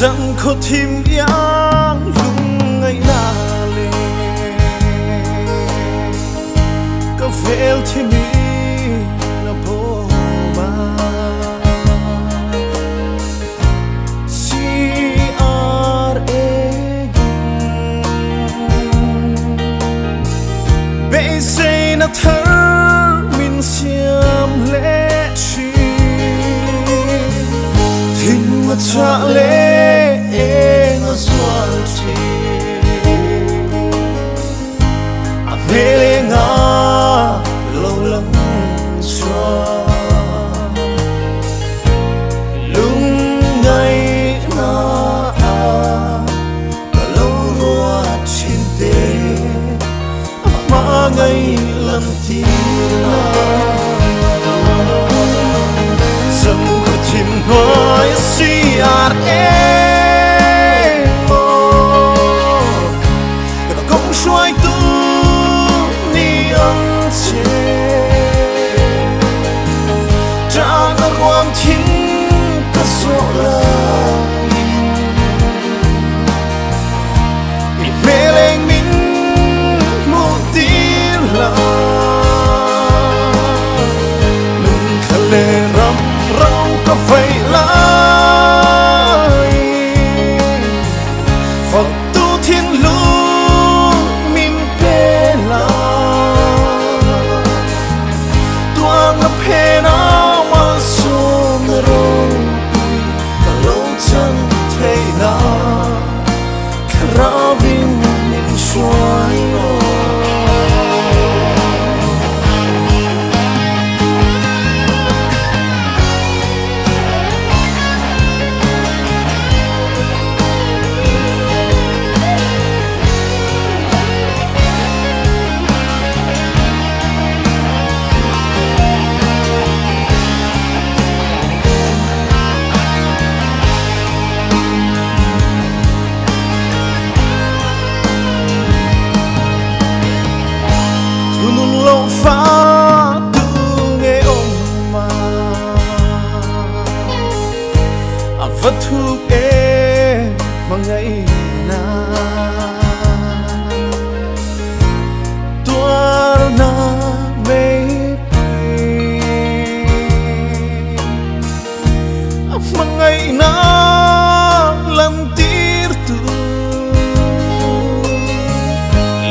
rằng khó thêm yang lúc ngày na lệ có vẻ thêm mi là bố ba si ar bây giờ na thở mình xiêm lệ chi thình mà trả lệ ngã xoa chi à về ngã lâu lắm xoa lúc ngày na lâu rồi chín tê mà ngày lần thiên dần có tìm nói si ar cũng xoay tu ni ông chế cha nó quan thiên ta số lời bị mê lên mình một tiếng là lưng khăn lệ rắm rau có phải lại Phật tu thiên lưu mình bê la tuang ngập hè nào mà xuống rồi lâu chân thấy na khara vin mình xoay lâu phá tu nghe ông mà vật thu em mà ngày na tua na mê mà ngày na làm tiếc tu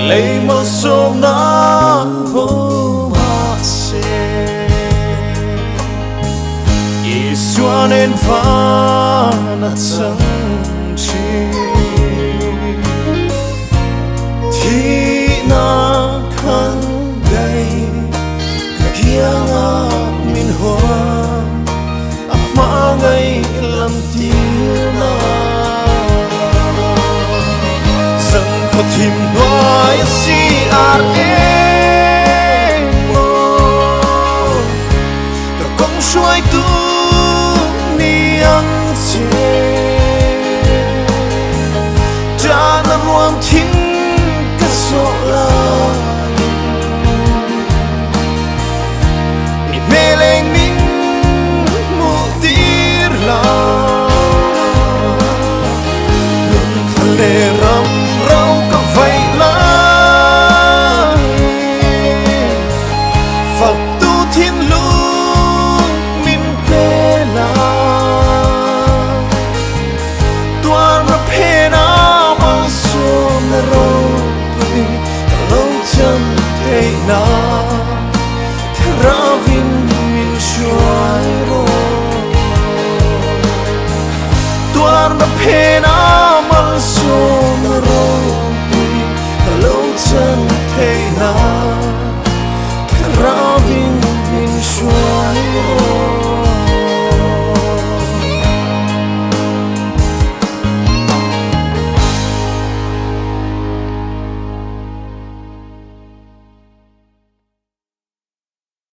lấy một số na cho nên phá nát sân chi thì na khăn đầy cả kia ngã mình hoa mà ngày làm tiếng na dần có tìm nói si ar cả công xoay tu